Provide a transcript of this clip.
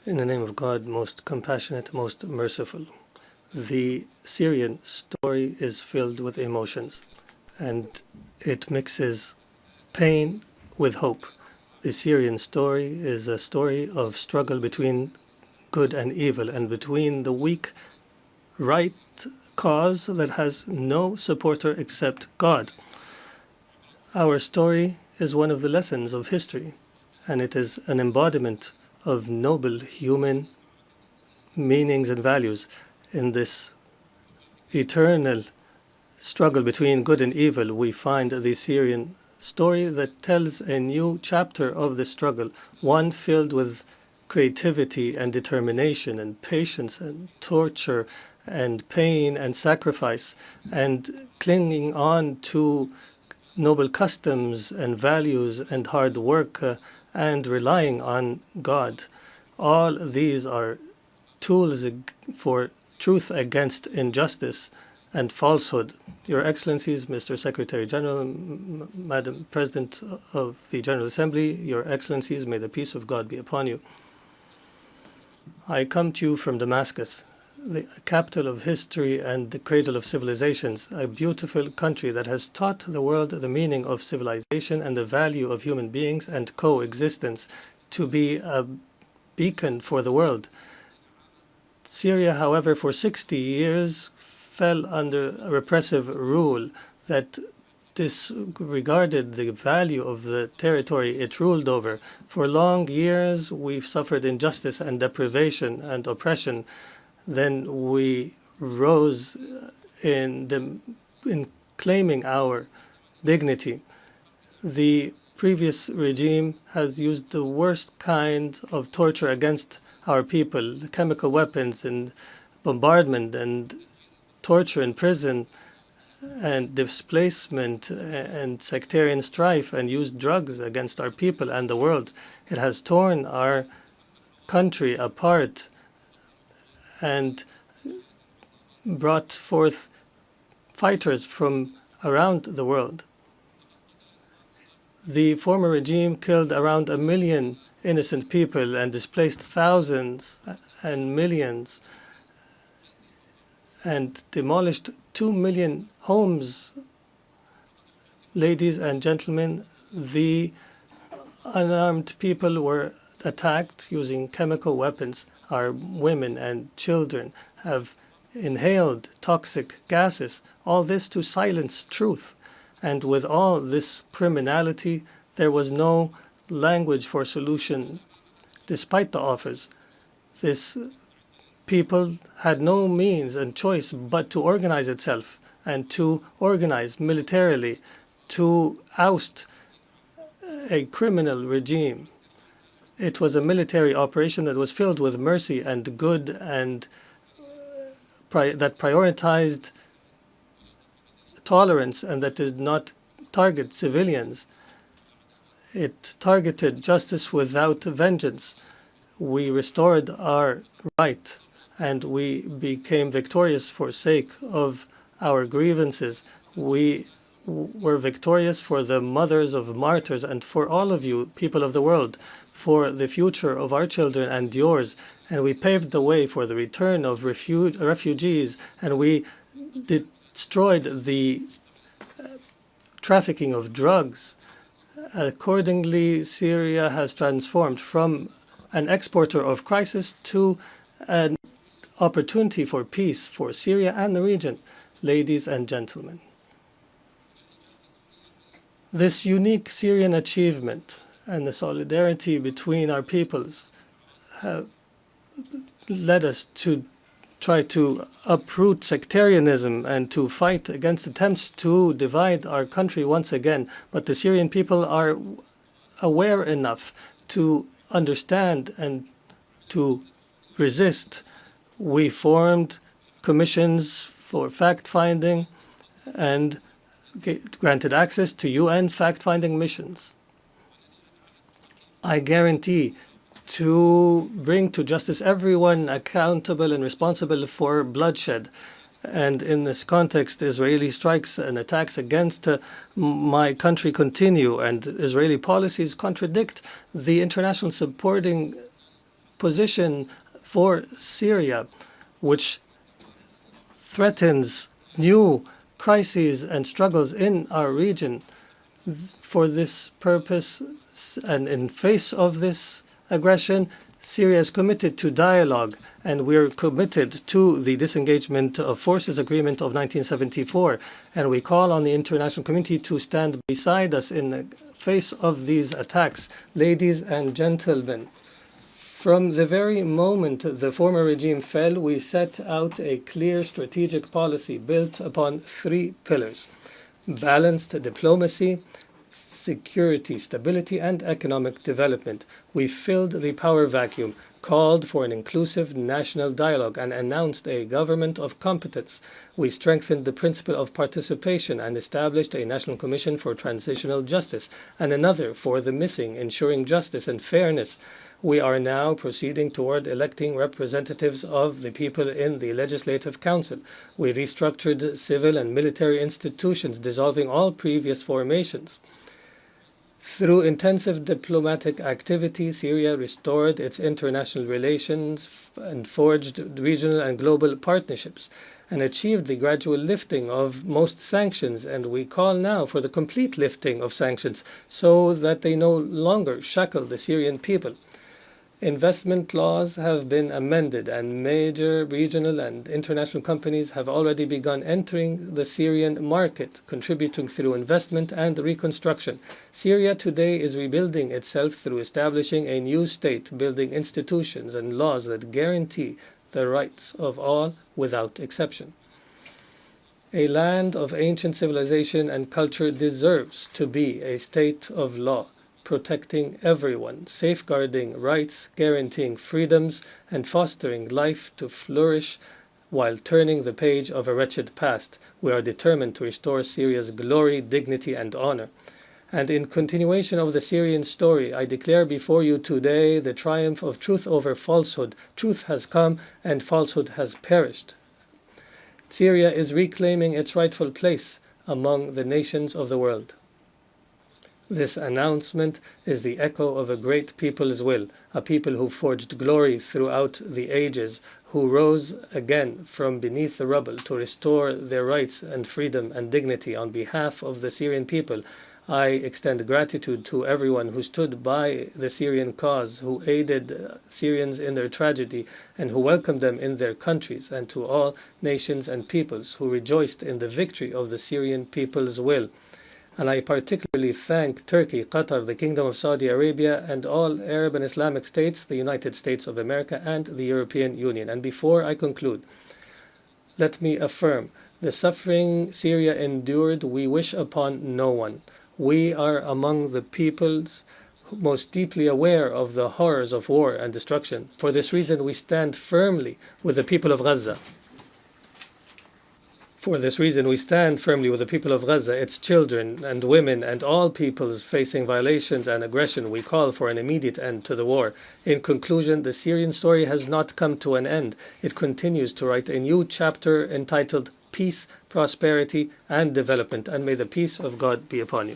In the name of God, most compassionate, most merciful. The Syrian story is filled with emotions, and it mixes pain with hope. The Syrian story is a story of struggle between good and evil, and between the weak right cause that has no supporter except God. Our story is one of the lessons of history, and it is an embodiment of noble human meanings and values in this eternal struggle between good and evil. We find the Syrian story that tells a new chapter of the struggle, one filled with creativity and determination and patience and torture and pain and sacrifice and clinging on to noble customs and values and hard work and relying on God. All these are tools for truth against injustice and falsehood. Your Excellencies, Mr. Secretary General, Madam President of the General Assembly, Your Excellencies, may the peace of God be upon you. I come to you from Damascus, the capital of history and the cradle of civilizations, a beautiful country that has taught the world the meaning of civilization and the value of human beings and coexistence, to be a beacon for the world. Syria, however, for 60 years fell under a repressive rule that disregarded the value of the territory it ruled over. For long years, we've suffered injustice and deprivation and oppression. Then we rose in claiming our dignity. The previous regime has used the worst kind of torture against our people, chemical weapons and bombardment and torture in prison and displacement and sectarian strife, and used drugs against our people and the world. It has torn our country apart and brought forth fighters from around the world. The former regime killed around 1 million innocent people and displaced thousands and millions and demolished 2 million homes. Ladies and gentlemen, the unarmed people were attacked using chemical weapons. Our women and children have inhaled toxic gases, all this to silence truth. And with all this criminality, there was no language for solution, despite the offers. This people had no means and choice but to organize itself and to organize militarily to oust a criminal regime. It was a military operation that was filled with mercy and good and that prioritized tolerance and that did not target civilians. It targeted justice without vengeance. We restored our right and we became victorious for sake of our grievances. We were victorious for the mothers of martyrs and for all of you, people of the world, for the future of our children and yours. And we paved the way for the return of refugees, and we destroyed the trafficking of drugs. Accordingly, Syria has transformed from an exporter of crisis to an opportunity for peace for Syria and the region. Ladies and gentlemen, this unique Syrian achievement and the solidarity between our peoples have led us to try to uproot sectarianism and to fight against attempts to divide our country once again. But the Syrian people are aware enough to understand and to resist. We formed commissions for fact-finding and granted access to UN fact-finding missions. I guarantee to bring to justice everyone accountable and responsible for bloodshed. And in this context, Israeli strikes and attacks against my country continue, and Israeli policies contradict the international supporting position for Syria, which threatens new crises and struggles in our region. For this purpose, and in face of this aggression, Syria is committed to dialogue, and we're committed to the Disengagement of Forces Agreement of 1974, and we call on the international community to stand beside us in the face of these attacks. Ladies and gentlemen, from the very moment the former regime fell, we set out a clear strategic policy built upon three pillars: balanced diplomacy, security, stability, and economic development. We filled the power vacuum, called for an inclusive national dialogue, and announced a government of competence. We strengthened the principle of participation and established a national commission for transitional justice and another for the missing, ensuring justice and fairness. We are now proceeding toward electing representatives of the people in the Legislative Council. We restructured civil and military institutions, dissolving all previous formations. Through intensive diplomatic activity, Syria restored its international relations and forged regional and global partnerships and achieved the gradual lifting of most sanctions, and we call now for the complete lifting of sanctions so that they no longer shackle the Syrian people. Investment laws have been amended, and major regional and international companies have already begun entering the Syrian market, contributing through investment and reconstruction. Syria today is rebuilding itself through establishing a new state, building institutions and laws that guarantee the rights of all without exception. A land of ancient civilization and culture deserves to be a state of law, protecting everyone, safeguarding rights, guaranteeing freedoms, and fostering life to flourish while turning the page of a wretched past. We are determined to restore Syria's glory, dignity, and honor. And in continuation of the Syrian story, I declare before you today the triumph of truth over falsehood. Truth has come and falsehood has perished. Syria is reclaiming its rightful place among the nations of the world. This announcement is the echo of a great people's will, a people who forged glory throughout the ages, who rose again from beneath the rubble to restore their rights and freedom and dignity. On behalf of the Syrian people, I extend gratitude to everyone who stood by the Syrian cause, who aided Syrians in their tragedy, and who welcomed them in their countries, and to all nations and peoples who rejoiced in the victory of the Syrian people's will. And I particularly thank Turkey, Qatar, the Kingdom of Saudi Arabia, and all Arab and Islamic states, the United States of America, and the European Union. And before I conclude, let me affirm, the suffering Syria endured, we wish upon no one. We are among the peoples most deeply aware of the horrors of war and destruction. For this reason, we stand firmly with the people of Gaza. For this reason, we stand firmly with the people of Gaza, its children and women, and all peoples facing violations and aggression. We call for an immediate end to the war. In conclusion, the Syrian story has not come to an end. It continues to write a new chapter entitled Peace, Prosperity, and Development, and may the peace of God be upon you.